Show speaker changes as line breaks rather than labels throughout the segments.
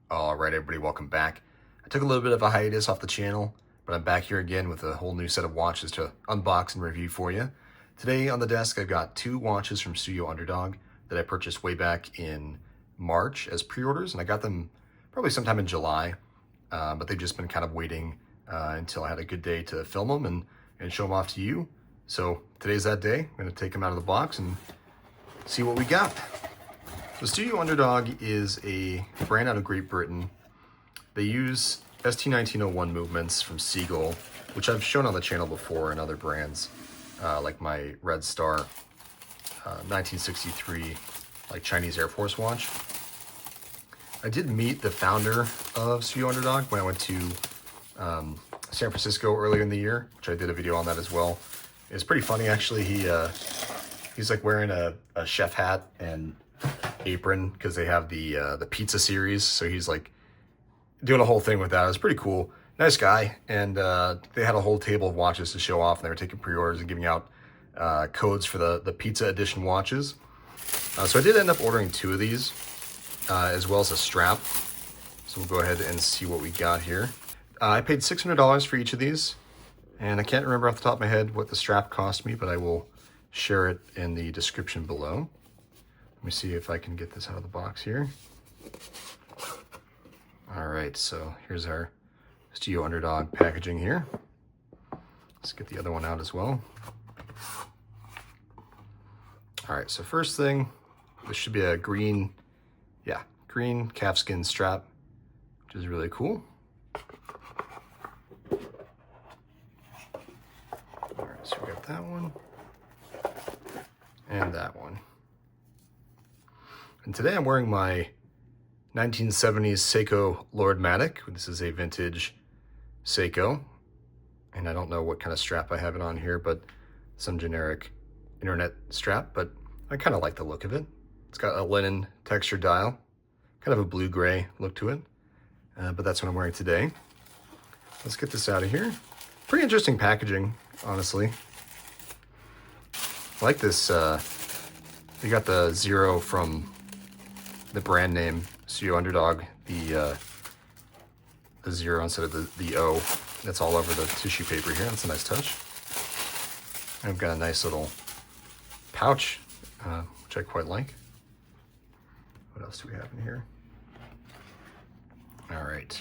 All right, everybody, welcome back. I took a little bit of a hiatus off the channel, but I'm back here again with a whole new set of watches to unbox and review for you. Today on the desk, I've got two watches from Studio Underdog that I purchased way back in March as pre-orders, and I got them probably sometime in July, but they've just been kind of waiting until I had a good day to film them and show them off to you. So today's that day. I'm going to take them out of the box and see what we got. So Studio Underdog is a brand out of Great Britain. They use ST1901 movements from Seagull, which I've shown on the channel before in other brands, like my Red Star 1963, like Chinese Air Force watch. I did meet the founder of Studio Underdog when I went to San Francisco earlier in the year, which I did a video on that as well. It's pretty funny, actually. He's like wearing a chef hat and apron because they have the pizza series, so he's like doing a whole thing with that. It was pretty cool. Nice guy, and they had a whole table of watches to show off, and they were taking pre-orders and giving out codes for the pizza edition watches. So I did end up ordering two of these, as well as a strap. So we'll go ahead and see what we got here. I paid $600 for each of these, and I can't remember off the top of my head what the strap cost me, but I will share it in the description below. Let me see if I can get this out of the box here. All right, so here's our Studio Underdog packaging here. Let's get the other one out as well. All right, so first thing, this should be a green calfskin strap, which is really cool. All right, so we got that one and that one. And today I'm wearing my 1970s Seiko Lordmatic. This is a vintage Seiko, and I don't know what kind of strap I have it on here, but some generic internet strap, but I kind of like the look of it. It's got a linen texture dial, kind of a blue-gray look to it, but that's what I'm wearing today. Let's get this out of here. Pretty interesting packaging, honestly. I like this. You got the zero from the brand name Studio Underdog, the zero instead of the O. That's all over the tissue paper here. That's a nice touch. I've got a nice little pouch, which I quite like. What else do we have in here? All right.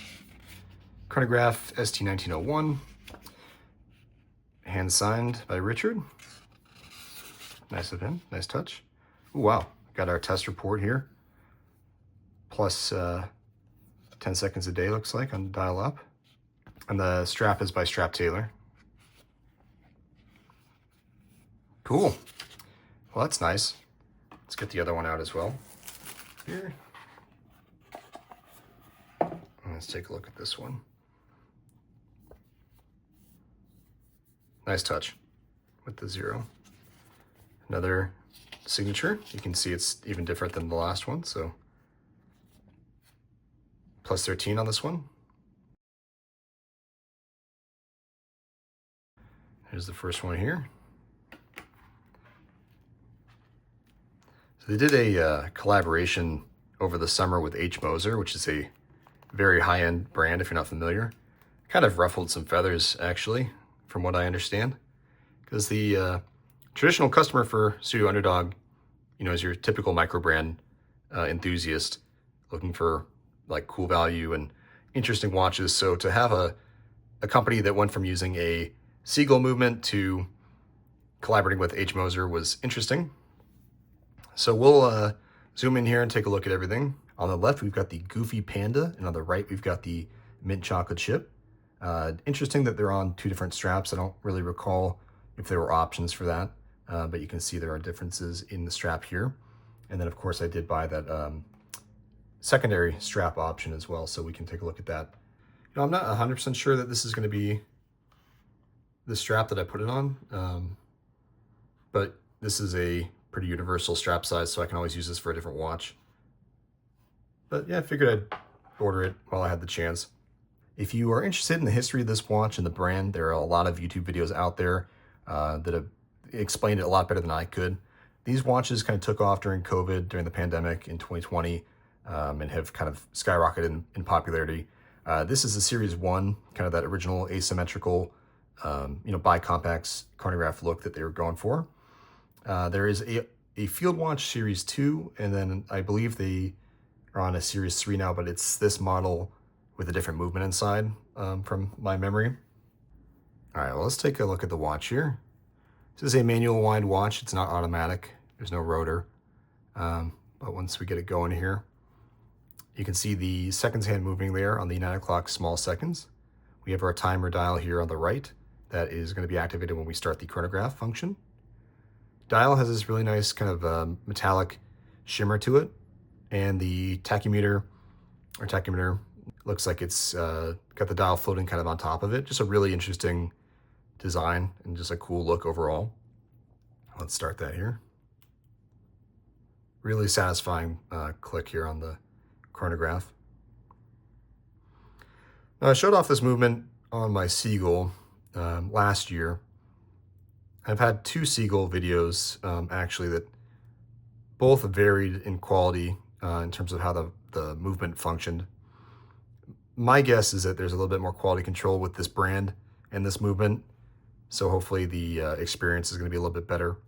Chronograph ST1901. Hand signed by Richard. Nice of him. Nice touch. Ooh, wow. Got our test report here. Plus 10 seconds a day, looks like, on dial up. And the strap is by Tailor. Cool. Well, that's nice. Let's get the other one out as well. Here. And let's take a look at this one. Nice touch with the zero. Another signature. You can see it's even different than the last one, so plus 13 on this one. Here's the first one here. So they did a collaboration over the summer with Moser, which is a very high-end brand if you're not familiar. Kind of ruffled some feathers, actually, from what I understand, because the traditional customer for Studio Underdog, is your typical microbrand enthusiast looking for like cool value and interesting watches. So to have a company that went from using a Seagull movement to collaborating with Moser was interesting. So we'll zoom in here and take a look at everything. On the left, we've got the Go0fy Panda, and on the right, we've got the Mint Ch0c Chip. Interesting that they're on two different straps. I don't really recall if there were options for that, but you can see there are differences in the strap here. And then, of course, I did buy that secondary strap option as well, so we can take a look at that. I'm not 100% sure that this is going to be the strap that I put it on, but this is a pretty universal strap size, so I can always use this for a different watch. But yeah, I figured I'd order it while I had the chance. If you are interested in the history of this watch and the brand, there are a lot of YouTube videos out there that have explained it a lot better than I could. These watches kind of took off during COVID, during the pandemic in 2020. and have kind of skyrocketed in popularity. This is the Series 1, kind of that original asymmetrical, bi-compax chronograph look that they were going for. There is a Field Watch Series 2, and then I believe they are on a Series 3 now, but it's this model with a different movement inside from my memory. All right, well, let's take a look at the watch here. This is a manual wind watch. It's not automatic. There's no rotor. But once we get it going here, you can see the seconds hand moving there on the 9 o'clock small seconds. We have our timer dial here on the right that is going to be activated when we start the chronograph function. Dial has this really nice kind of metallic shimmer to it, and the tachymeter looks like it's got the dial floating kind of on top of it. Just a really interesting design and just a cool look overall. Let's start that here. Really satisfying click here on the chronograph. Now, I showed off this movement on my Seagull last year. I've had 2 Seagull videos actually that both varied in quality in terms of how the movement functioned. My guess is that there's a little bit more quality control with this brand and this movement, so hopefully the experience is going to be a little bit better.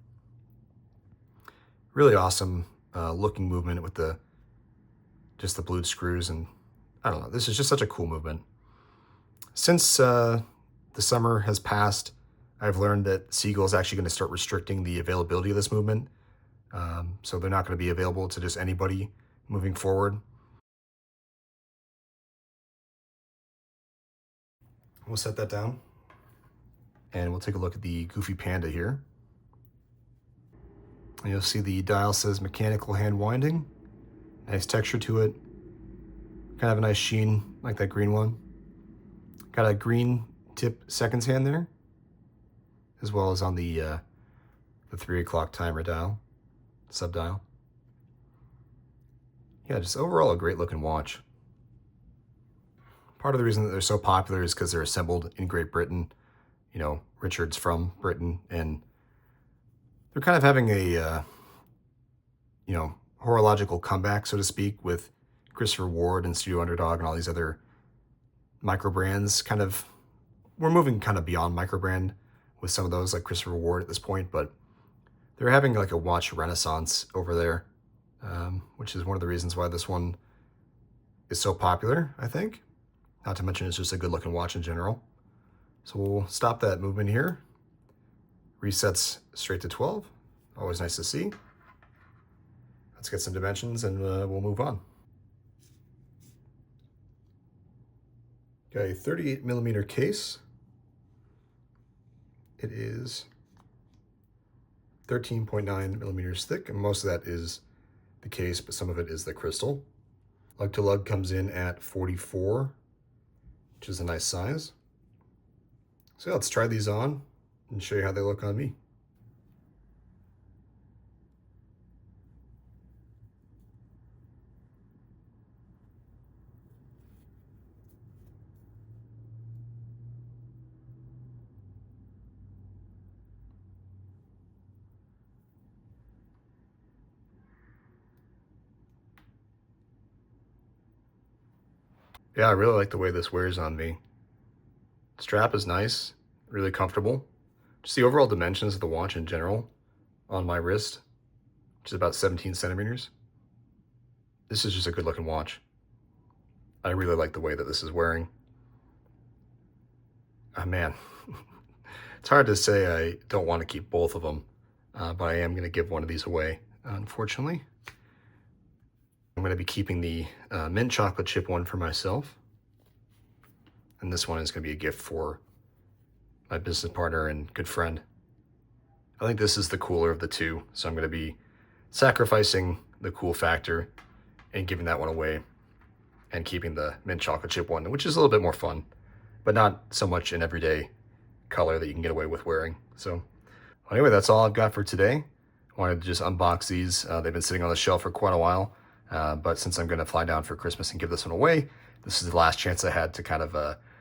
Really awesome looking movement with just the blued screws, and I don't know, this is just such a cool movement. Since the summer has passed, I've learned that Seagull is actually going to start restricting the availability of this movement, so they're not going to be available to just anybody moving forward. We'll set that down, and we'll take a look at the Go0fy Panda here. And you'll see the dial says mechanical hand winding. Nice texture to it. Kind of a nice sheen, like that green one. Got a green tip seconds hand there, as well as on the 3 o'clock timer dial, sub dial. Yeah, just overall a great looking watch. Part of the reason that they're so popular is because they're assembled in Great Britain. You know, Richard's from Britain, and they're kind of having a, horological comeback, so to speak, with Christopher Ward and Studio Underdog and all these other microbrands. We're moving kind of beyond microbrand with some of those, like Christopher Ward at this point, but they're having like a watch renaissance over there, which is one of the reasons why this one is so popular, I think. Not to mention it's just a good looking watch in general. So we'll stop that movement here. Resets straight to 12. Always nice to see. Let's get some dimensions and we'll move on. Got a 38 millimeter case. It is 13.9 millimeters thick, and most of that is the case, but some of it is the crystal. Lug to lug comes in at 44, which is a nice size. So let's try these on and show you how they look on me. Yeah, I really like the way this wears on me. Strap is nice, really comfortable. Just the overall dimensions of the watch in general on my wrist, which is about 17 centimeters. This is just a good looking watch. I really like the way that this is wearing. Oh man, it's hard to say I don't want to keep both of them, but I am going to give one of these away, unfortunately. I'm going to be keeping the Mint Ch0c Chip one for myself. And this one is going to be a gift for my business partner and good friend. I think this is the cooler of the two, so I'm going to be sacrificing the cool factor and giving that one away and keeping the Mint Ch0c Chip one, which is a little bit more fun, but not so much an everyday color that you can get away with wearing. So anyway, that's all I've got for today. I wanted to just unbox these. They've been sitting on the shelf for quite a while. But since I'm going to fly down for Christmas and give this one away, this is the last chance I had to kind of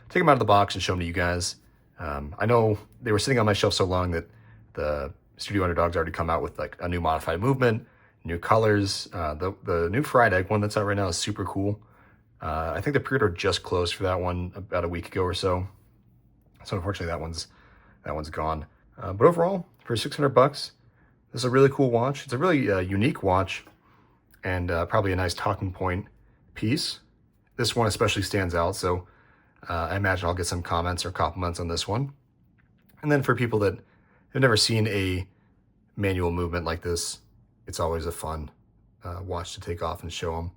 take them out of the box and show them to you guys. I know they were sitting on my shelf so long that the Studio Underdog's already come out with like a new modified movement, new colors. The new fried egg one that's out right now is super cool. I think the pre-order just closed for that one about a week ago or so. So unfortunately that one's gone. But overall, for 600 bucks, this is a really cool watch. It's a really unique watch and probably a nice talking point piece. This one especially stands out, so I imagine I'll get some comments or compliments on this one. And then for people that have never seen a manual movement like this, it's always a fun watch to take off and show them.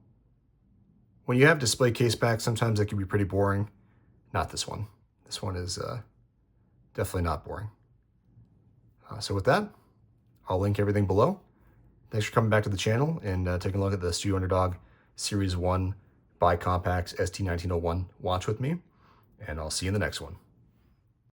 When you have display case back, sometimes it can be pretty boring. Not this one. This one is definitely not boring. So with that, I'll link everything below. Thanks for coming back to the channel and taking a look at the Studio Underdog Series 1 bi-compax ST1901 watch with me. And I'll see you in the next one.